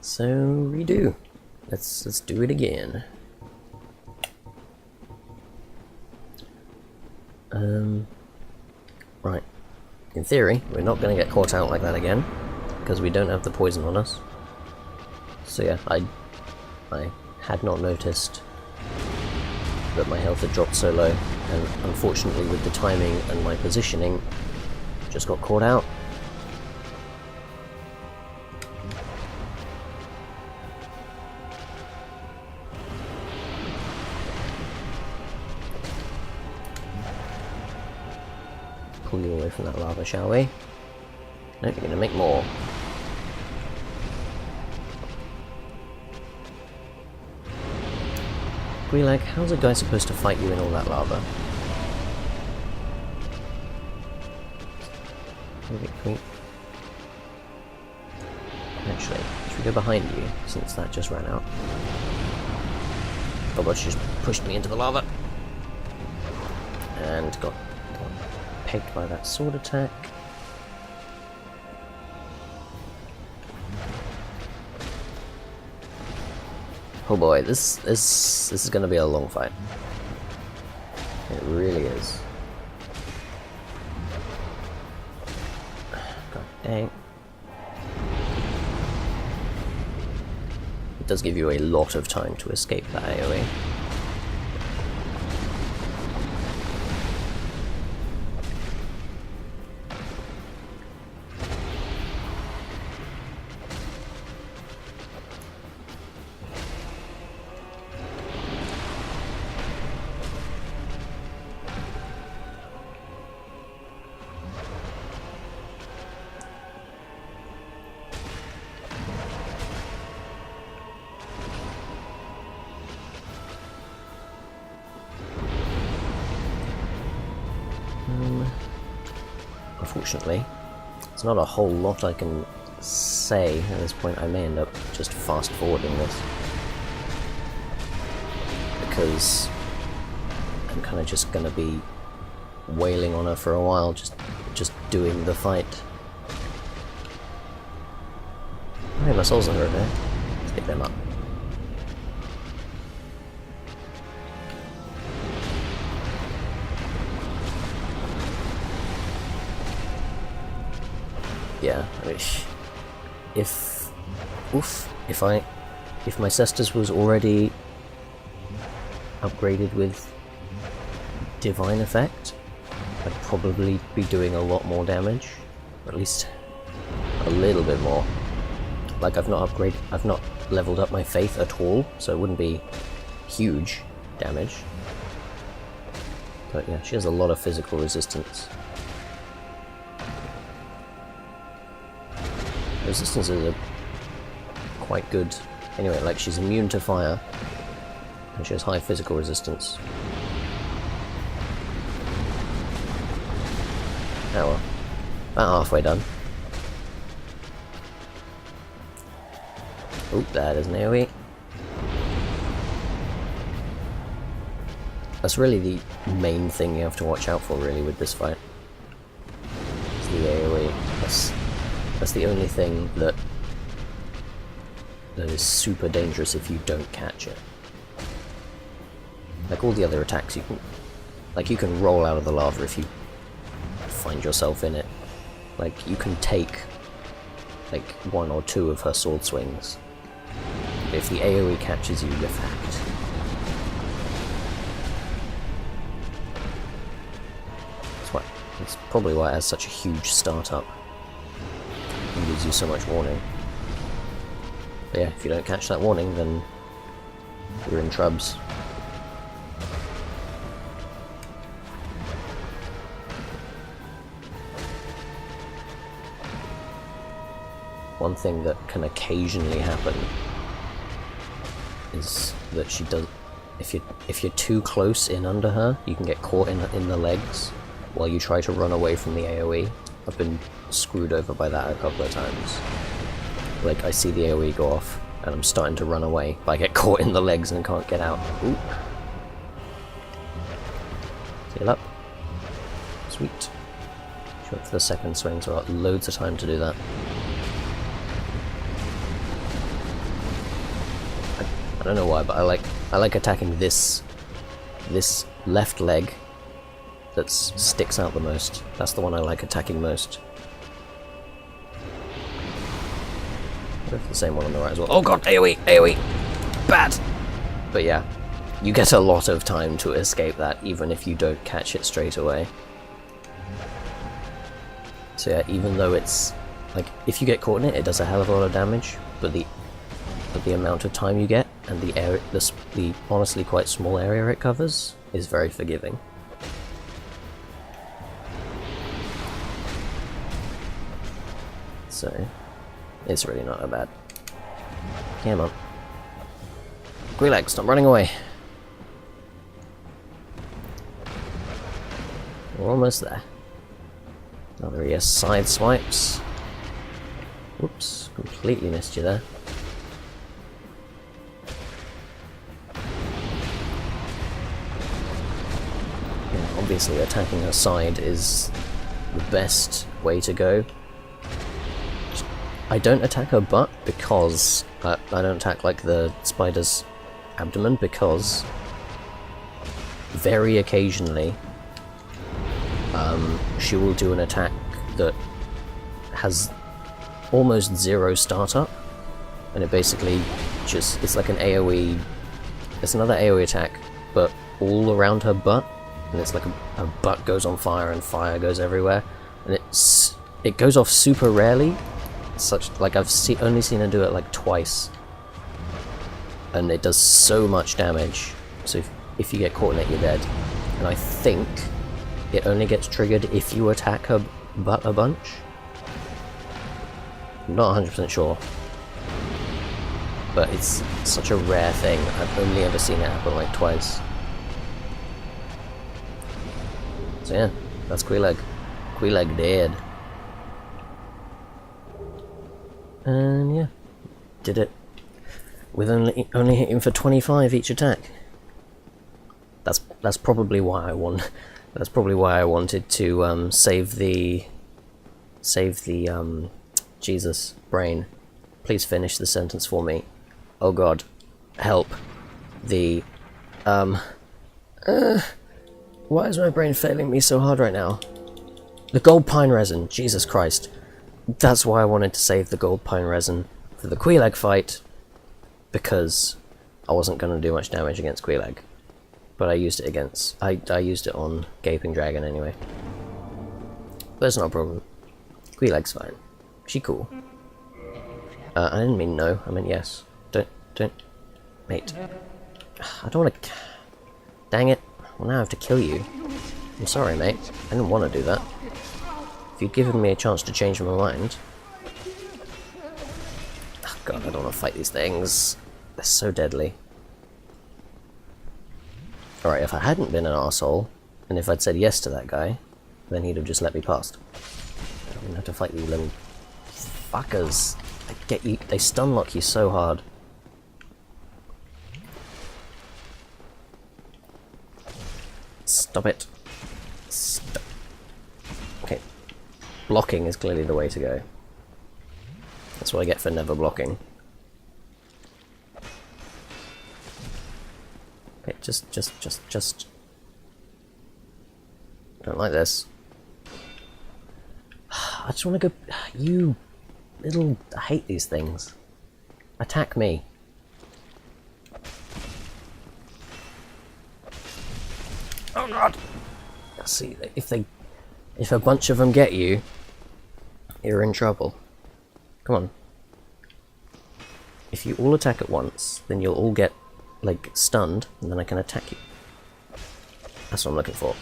So redo. Let's do it again. Right. In theory, we're not going to get caught out like that again, because we don't have the poison on us. So yeah, I had not noticed that my health had dropped so low, and unfortunately with the timing and my positioning, just got caught out. Pull you away from that lava, shall we? Nope, you're gonna make more. Gulag, how's a guy supposed to fight you in all that lava? Actually, should we go behind you, since that just ran out? Oh god, she just pushed me into the lava! And got pegged by that sword attack. Oh boy, this is gonna be a long fight. It really is. God dang. It does give you a lot of time to escape that AoE. Unfortunately, there's not a whole lot I can say at this point. I may end up just fast forwarding this, because I'm kind of just going to be wailing on her for a while, just doing the fight. Okay, my souls are over there. Let's pick them up. Yeah, I mean, if my Cestus was already upgraded with Divine Effect, I'd probably be doing a lot more damage, or at least a little bit more. Like, I've not leveled up my Faith at all, so it wouldn't be huge damage. But yeah, she has a lot of physical resistance. Resistances are quite good. Anyway, like, she's immune to fire, and she has high physical resistance. Oh well. About halfway done. Oop, that is an AoE. That's really the main thing you have to watch out for, really, with this fight. It's the AoE. That's the only thing that is super dangerous if you don't catch it. Like, all the other attacks, you can roll out of the lava if you find yourself in it. Like, you can take like 1 or 2 of her sword swings. If the AoE catches you, you're fucked. That's probably why it has such a huge startup. It gives you so much warning. But yeah, if you don't catch that warning, then you're in trubs. One thing that can occasionally happen is that she does. If you're too close in under her, you can get caught in the legs while you try to run away from the AoE. I've been screwed over by that a couple of times. Like, I see the AoE go off, and I'm starting to run away, but I get caught in the legs and can't get out. Oop. Heal up. Sweet. She went for the second swing, so I've got loads of time to do that. don't know why, but I like attacking this left leg that sticks out the most. That's the one I like attacking most. The same one on the right as well. Oh god, AoE! AoE! Bad! But yeah, you get a lot of time to escape that, even if you don't catch it straight away. So yeah, even though it's, like, if you get caught in it, it does a hell of a lot of damage, but the amount of time you get, and the area, the honestly quite small area it covers, is very forgiving. So, it's really not that bad. Come on. Gulag, stop running away. We're almost there. Another ES side swipes. Whoops, completely missed you there. Yeah, obviously attacking her side is the best way to go. I don't attack her butt because I don't attack like the spider's abdomen, because very occasionally she will do an attack that has almost zero startup, and it basically just, it's like an AoE, it's another AoE attack, but all around her butt, and it's like her butt goes on fire and fire goes everywhere, and it goes off super rarely. Such, like, I've only seen her do it like twice, and it does so much damage, so if you get caught in it, you're dead. And I think it only gets triggered if you attack her butt a bunch. I'm not 100% sure, but it's such a rare thing. I've only ever seen it happen like twice. So yeah, that's Queeleg. Queeleg dead. And yeah, did it with only hitting for 25 each attack. That's probably why I won. That's probably why I wanted to save the Jesus brain. Please finish the sentence for me. Oh god, help. The why is my brain failing me so hard right now? The gold pine resin. Jesus Christ. That's why I wanted to save the gold pine resin for the Queeleg fight, because I wasn't going to do much damage against Queeleg. But I used it against... I used it on Gaping Dragon anyway. But it's not a problem. Queeleg's fine. She cool. I didn't mean no, I meant yes. Don't... Mate. I don't want to... Dang it. Well, now I have to kill you. I'm sorry, mate. I didn't want to do that. If you'd given me a chance to change my mind... Oh god, I don't want to fight these things. They're so deadly. Alright, if I hadn't been an arsehole, and if I'd said yes to that guy, then he'd have just let me past. I don't even have to fight you little fuckers. They get you, they stun lock you so hard. Stop it. Stop. Okay. Blocking is clearly the way to go. That's what I get for never blocking. Okay, just... Don't like this. I just want to go... You little... I hate these things. Attack me. Oh god! See, if a bunch of them get you, you're in trouble. Come on. If you all attack at once, then you'll all get, like, stunned, and then I can attack you. That's what I'm looking for.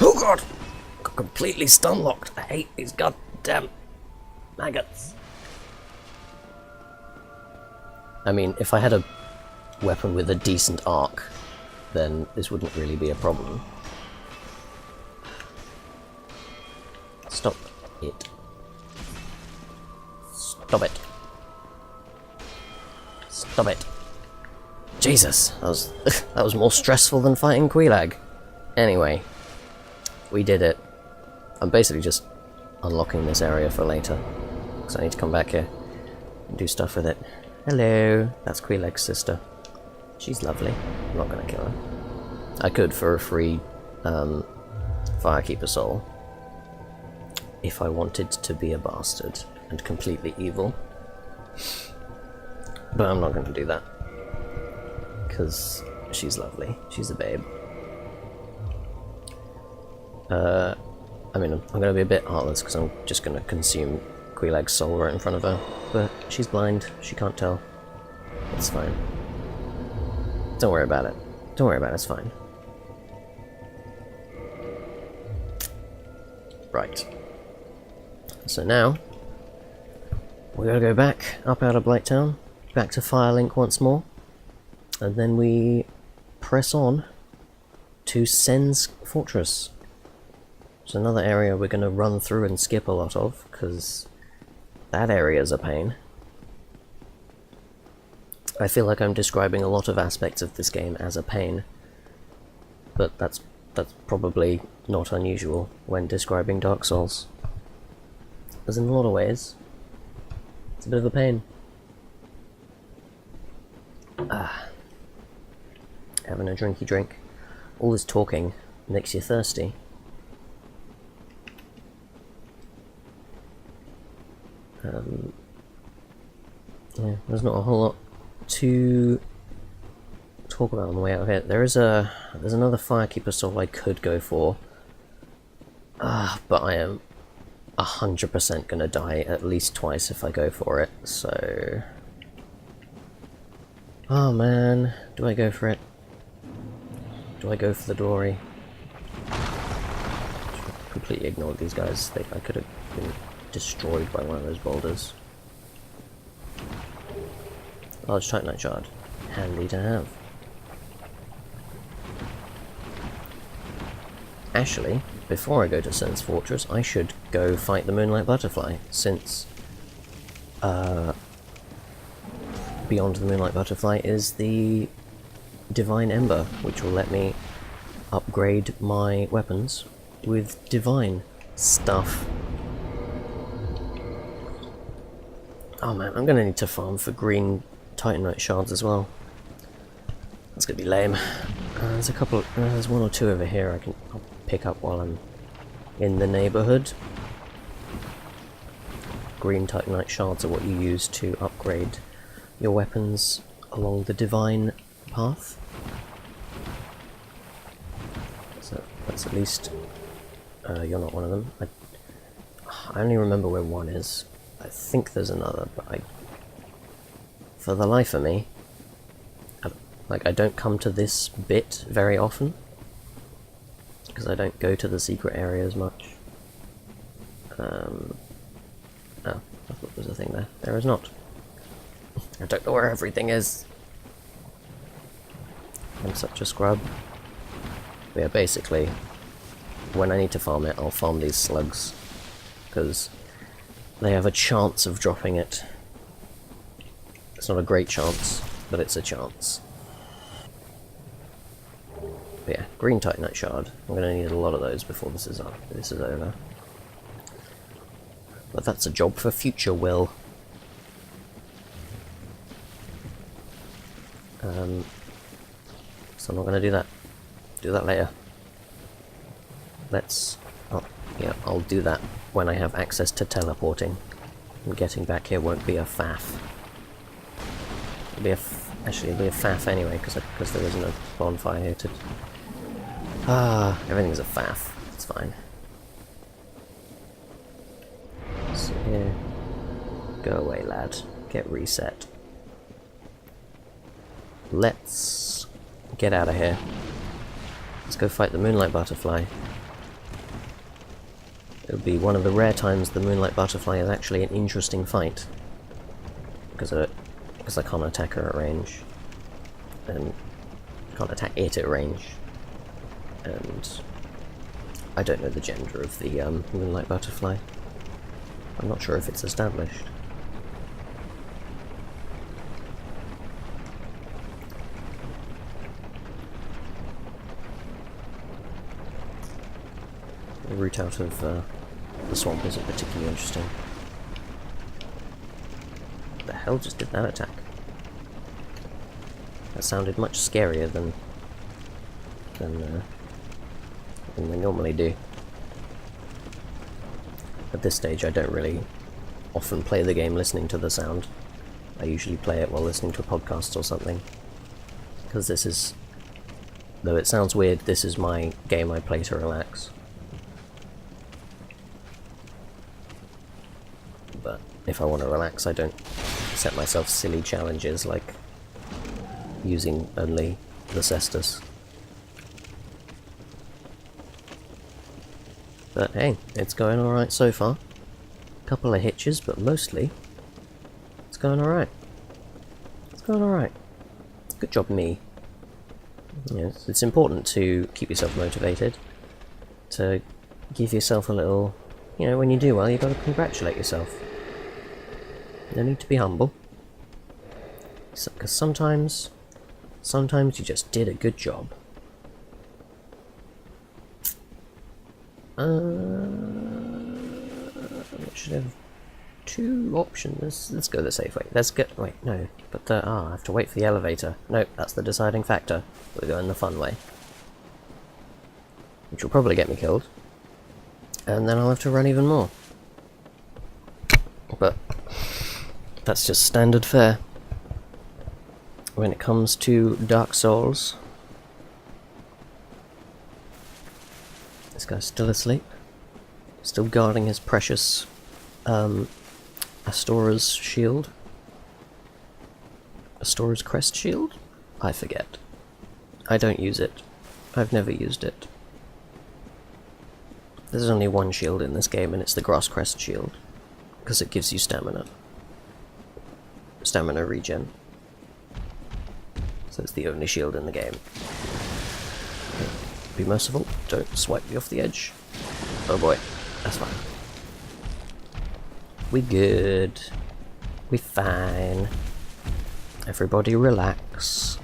Oh god! Got completely stun locked. I hate these goddamn maggots. I mean, if I had a weapon with a decent arc, then this wouldn't really be a problem. Stop it. Stop it. Stop it. Jesus, that was more stressful than fighting Queeleg. Anyway, we did it. I'm basically just unlocking this area for later, because I need to come back here and do stuff with it. Hello, that's Queeleg's sister. She's lovely. I'm not going to kill her. I could for a free Firekeeper soul, if I wanted to be a bastard and completely evil. But I'm not going to do that, because she's lovely. She's a babe. I mean, I'm going to be a bit heartless because I'm just going to consume Queeleg's soul right in front of her. But she's blind. She can't tell. It's fine. Don't worry about it. Don't worry about it. It's fine. Right. So now, we gotta go back up out of Blighttown, back to Firelink once more, and then we press on to Sen's Fortress. It's another area we're going to run through and skip a lot of, because that area's a pain. I feel like I'm describing a lot of aspects of this game as a pain, but that's probably not unusual when describing Dark Souls. Because in a lot of ways, it's a bit of a pain. Having a drinky drink. All this talking makes you thirsty. Yeah, there's not a whole lot to talk about on the way out here. There's another Firekeeper soul I could go for, but I am 100% gonna die at least twice if I go for it. So, oh man, do I go for it? Do I go for the glory? Completely ignored these guys. I could have been destroyed by one of those boulders. Large Titanite shard, handy to have. Actually, before I go to Sen's Fortress, I should go fight the Moonlight Butterfly, since beyond the Moonlight Butterfly is the Divine Ember, which will let me upgrade my weapons with divine stuff. Oh man, I'm gonna need to farm for green Titanite shards as well. That's gonna be lame. There's a couple, there's one or two over here I'll pick up while I'm in the neighborhood. Green Titanite shards are what you use to upgrade your weapons along the divine path. So that's at least, you're not one of them. I only remember where one is. I think there's another, but for the life of me, I don't come to this bit very often, because I don't go to the secret area as much. Oh, I thought there was a thing there. There is not. I don't know where everything is. I'm such a scrub. But yeah, basically, when I need to farm it, I'll farm these slugs, because they have a chance of dropping it. It's not a great chance, but it's a chance. But yeah, green Titanite shard. I'm going to need a lot of those before this is over. But that's a job for future Will. So I'm not going to do that. Do that later. I'll do that when I have access to teleporting. And getting back here won't be a faff. Actually, it'll be a faff anyway, because there isn't a bonfire here to... everything's a faff. It's fine. So here... Go away, lad. Get reset. Let's get out of here. Let's go fight the Moonlight Butterfly. It would be one of the rare times the Moonlight Butterfly is actually an interesting fight. Because I can't attack her at range. And can't attack it at range. And I don't know the gender of the Moonlight Butterfly. I'm not sure if it's established. The route out of the swamp isn't particularly interesting. hell just did that attack? That sounded much scarier than they normally do. At this stage, I don't really often play the game listening to the sound. I usually play it while listening to a podcast or something. Because this is, though it sounds weird, this is my game I play to relax. But if I want to relax, I don't set myself silly challenges like using only the cestus. But hey, it's going alright so far. Couple of hitches, but mostly it's going alright. It's going alright. Good job, me. Yes, it's important to keep yourself motivated, to give yourself a little, you know, when you do well, you've got to congratulate yourself. No need to be humble. Because sometimes you just did a good job. I should have two options. Let's go the safe way. Let's get. Wait, no. But I have to wait for the elevator. Nope, that's the deciding factor. We're going the fun way. Which will probably get me killed. And then I'll have to run even more. But that's just standard fare. When it comes to Dark Souls. This guy's still asleep. Still guarding his precious Astora's shield. Astora's crest shield? I forget. I don't use it. I've never used it. There's only one shield in this game, and it's the grass crest shield. Because it gives you stamina. Stamina regen. So it's the only shield in the game. Be merciful, don't swipe me off the edge. Oh boy, that's fine. We good. We fine. Everybody relax.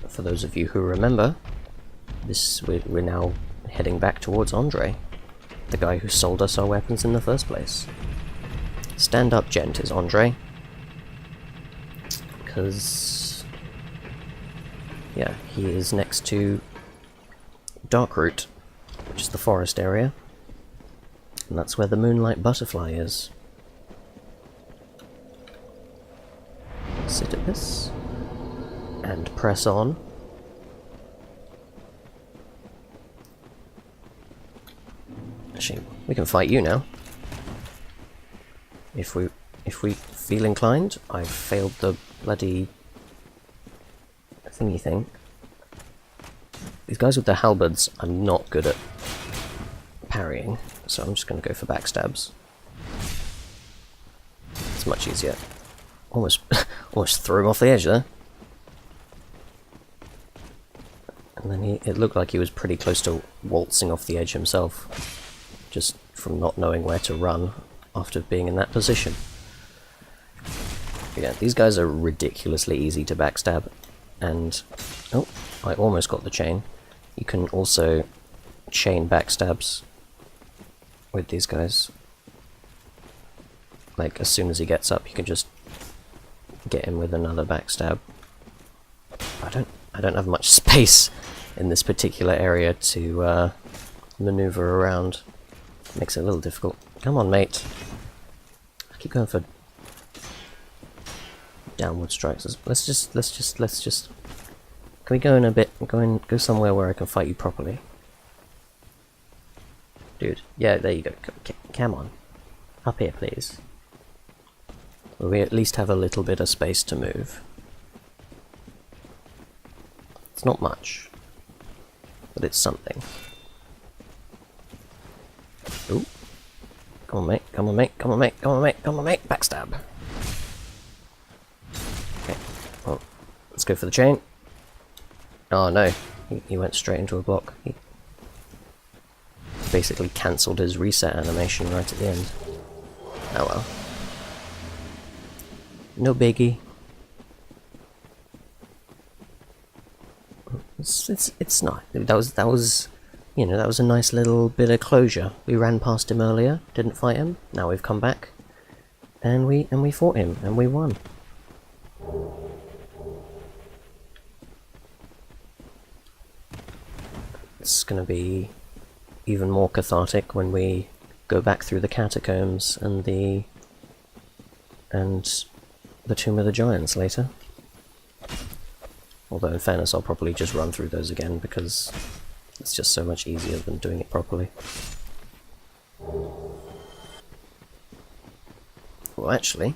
For those of you who remember, we're now heading back towards Andre, the guy who sold us our weapons in the first place. Stand up, gent, is Andre. Because, yeah, he is next to Darkroot, which is the forest area, and that's where the Moonlight Butterfly is. Sit at this, and press on. Actually, we can fight you now. If we feel inclined. I've failed the bloody thingy thing. These guys with the halberds, I'm not good at parrying, so I'm just going to go for backstabs. It's much easier. Almost threw him off the edge there. And then it looked like he was pretty close to waltzing off the edge himself, just from not knowing where to run after being in that position. Yeah, these guys are ridiculously easy to backstab, and oh, I almost got the chain. You can also chain backstabs with these guys. Like, as soon as he gets up, you can just get him with another backstab. I don't have much space in this particular area to maneuver around. Makes it a little difficult. Come on, mate. I keep going for downward strikes. Let's just. Can we go in a bit? Go somewhere where I can fight you properly, dude. Yeah, there you go. Come on, up here, please. We at least have a little bit of space to move. It's not much, but it's something. Ooh. Come on, mate. Come on, mate. Come on, mate. Come on, mate. Come on, mate. Backstab. Okay. Well, let's go for the chain. Oh, no. He went straight into a block. He basically cancelled his reset animation right at the end. Oh, well. No biggie. It's not. That was you know, that was a nice little bit of closure. We ran past him earlier, didn't fight him. Now we've come back. And we fought him, and we won. It's gonna be even more cathartic when we go back through the catacombs and the Tomb of the Giants later. Although in fairness I'll probably just run through those again because it's just so much easier than doing it properly. Well, actually,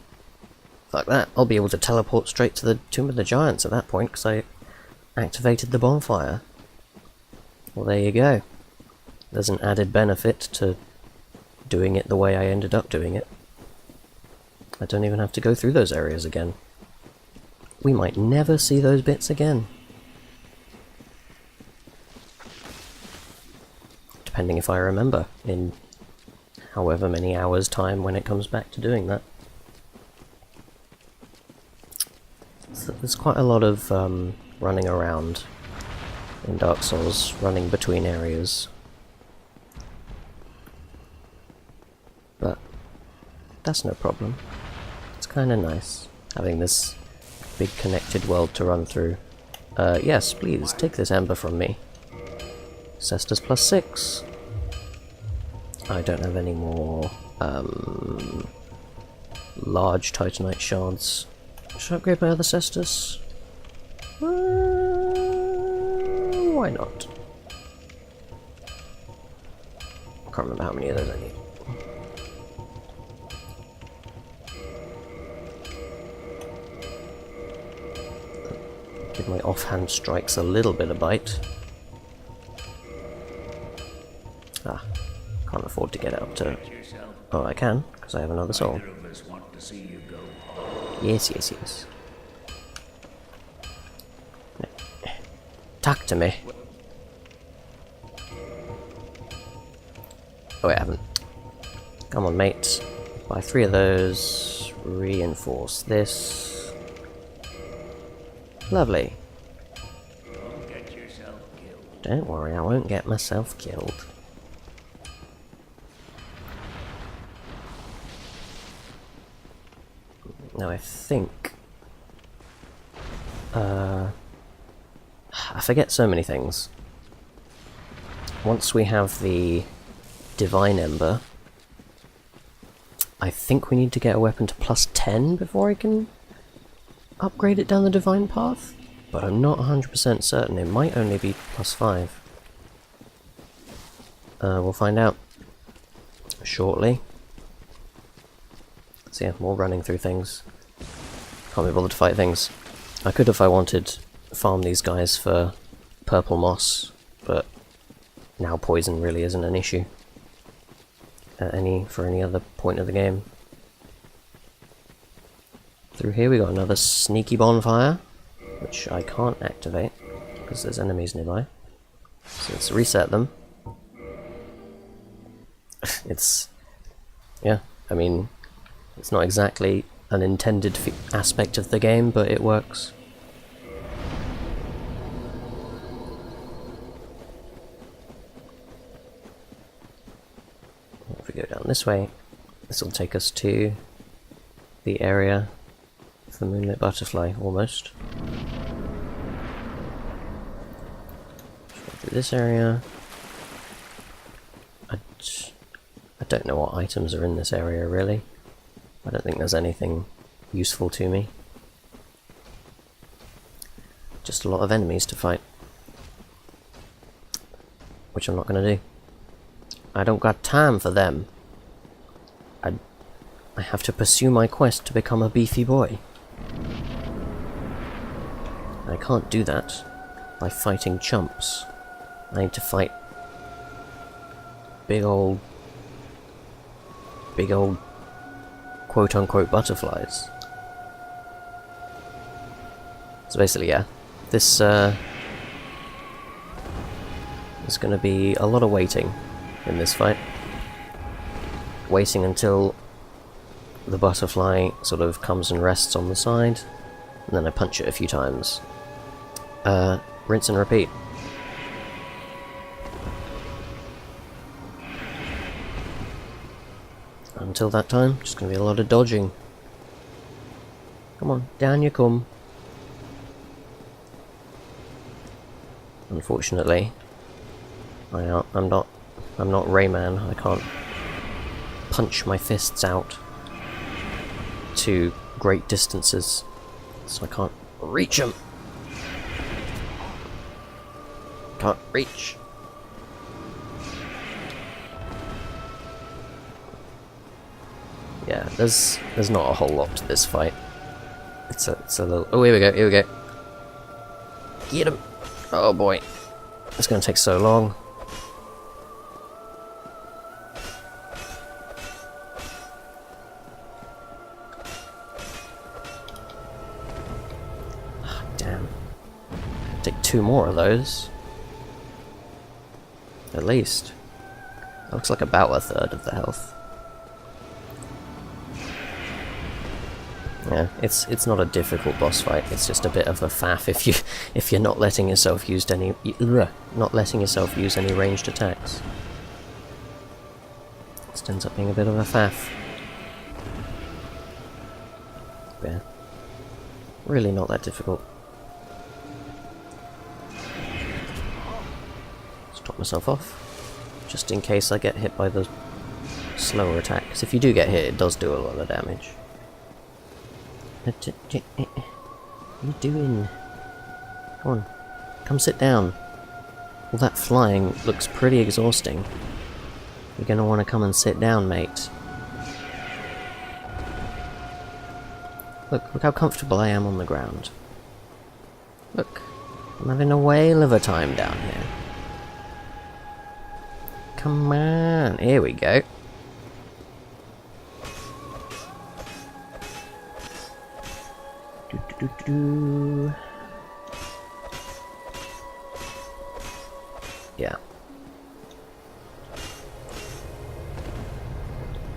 fuck that. I'll be able to teleport straight to the Tomb of the Giants at that point because I activated the bonfire. Well, there you go. There's an added benefit to doing it the way I ended up doing it. I don't even have to go through those areas again. We might never see those bits again. Depending if I remember in however many hours' time when it comes back to doing that. So there's quite a lot of running around in Dark Souls, running between areas. But that's no problem. It's kinda nice having this big connected world to run through. Yes, please, take this ember from me. Cestus +6. I don't have any more large titanite shards. Should I upgrade my other Cestus? Why not? Can't remember how many of those I need. Give my offhand strikes a little bit of bite. Ah, can't afford to get it up to... Oh, I can, because I have another soul. Yes, yes, yes. Talk to me. Oh, wait, I haven't. Come on, mate. Buy 3 of those. Reinforce this. Lovely. Don't get yourself killed. Don't worry, I won't get myself killed. Now I think... I forget so many things. Once we have the Divine Ember, I think we need to get a weapon to +10 before I can upgrade it down the Divine Path, but I'm not 100% certain. It might only be +5. We'll find out shortly. So yeah, more running through things. Can't be bothered to fight things. I could, if I wanted, farm these guys for purple moss, but now poison really isn't an issue at for any other point of the game. Through here we got another sneaky bonfire, which I can't activate because there's enemies nearby. So let's reset them. Yeah, I mean, it's not exactly an intended aspect of the game, but it works. If we go down this way, this will take us to the area of the Moonlit Butterfly, almost. Go through this area. I don't know what items are in this area, really. I don't think there's anything useful to me. Just a lot of enemies to fight. Which I'm not going to do. I don't got time for them. I have to pursue my quest to become a beefy boy. I can't do that by fighting chumps. I need to fight big old quote-unquote butterflies. So basically, yeah, this there's gonna be a lot of waiting in this fight. Waiting until the butterfly sort of comes and rests on the side, and then I punch it a few times. Rinse and repeat. until that time, just gonna be a lot of dodging. Come on, down you come. Unfortunately, I'm not Rayman. I can't punch my fists out to great distances, so I can't reach them. Can't reach. Yeah, there's not a whole lot to this fight. It's a little. Oh, here we go. Get him! Oh boy, it's gonna take so long. Damn. Take 2 more of those. At least. That looks like about 1/3 of the health. Yeah, it's not a difficult boss fight. It's just a bit of a faff if you're not letting yourself use any ranged attacks. It ends up being a bit of a faff. Yeah, really not that difficult. Stop myself off, just in case I get hit by the slower attack. Because if you do get hit, it does do a lot of damage. What are you doing? Come on, come sit down. All that flying looks pretty exhausting. You're gonna want to come and sit down, mate. Look how comfortable I am on the ground. Look, I'm having a whale of a time down here. Come on, here we go. Yeah.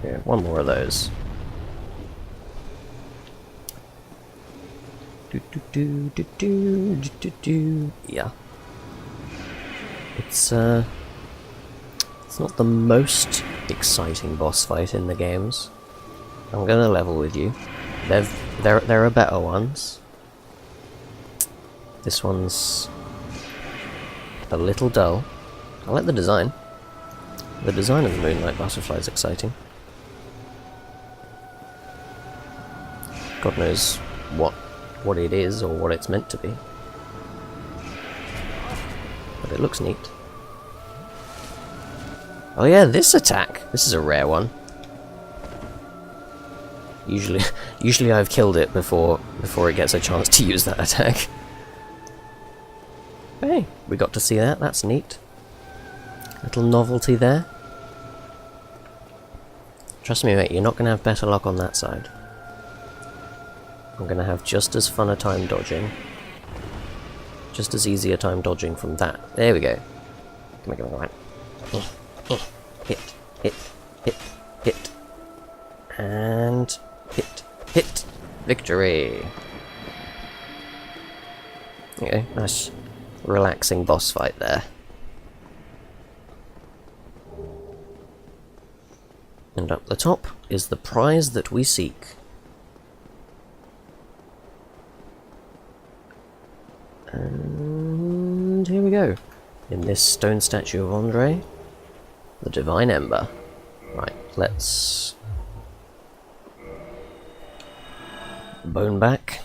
Yeah, one more of those. Yeah. It's not the most exciting boss fight in the games. I'm gonna level with you. There are better ones. This one's a little dull. I like the design. The design of the Moonlight Butterfly is exciting. God knows what it is or what it's meant to be. But it looks neat. Oh yeah, this attack! This is a rare one. Usually I've killed it before it gets a chance to use that attack. Hey, we got to see that. That's neat. Little novelty there. Trust me, mate, you're not going to have better luck on that side. I'm going to have just as fun a time dodging. Just as easy a time dodging from that. There we go. Come on. Hit. And hit. Victory. Okay, nice relaxing boss fight there. And up the top is the prize that we seek. And here we go. In this stone statue of Andre, the Divine Ember. Right, let's bone back.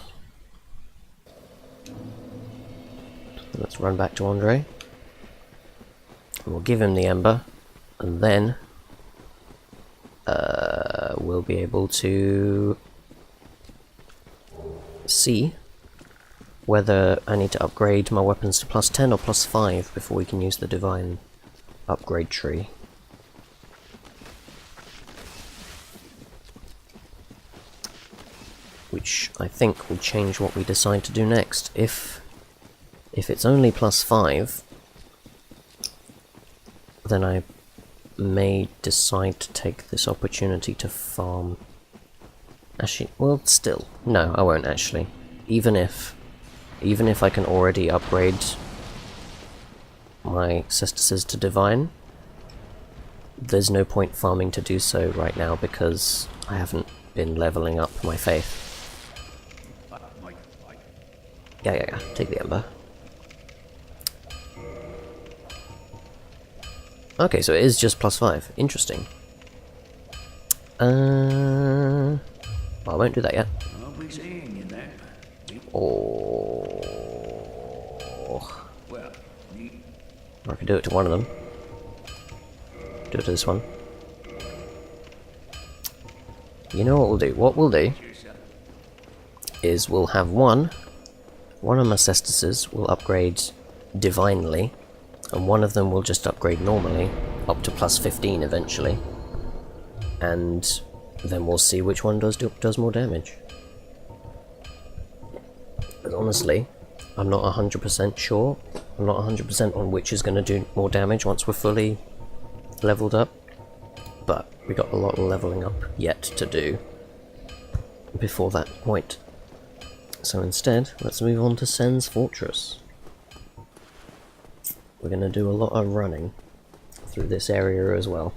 Let's run back to Andre. We'll give him the Ember, and then we'll be able to see whether I need to upgrade my weapons to +10 or +5 before we can use the Divine upgrade tree. Which I think will change what we decide to do next. If it's only +5, then I may decide to take this opportunity to farm. Actually, well, still, no, I won't actually. Even if I can already upgrade my Cestuses to Divine, there's no point farming to do so right now because I haven't been leveling up my faith. Yeah, take the ember. Okay, so it is just +5. Interesting. Well, I won't do that yet. I'll be seeing you then. Oh. Well, neat. Or I could do it to one of them. Do it to this one. You know what we'll do? What we'll do is we'll have one of my cestises will upgrade divinely, and one of them will just upgrade normally, up to +15 eventually. And then we'll see which one does more damage. But honestly, I'm not 100% sure. I'm not 100% on which is going to do more damage once we're fully leveled up. But we got a lot of leveling up yet to do before that point. So instead, let's move on to Sen's Fortress. We're going to do a lot of running through this area as well.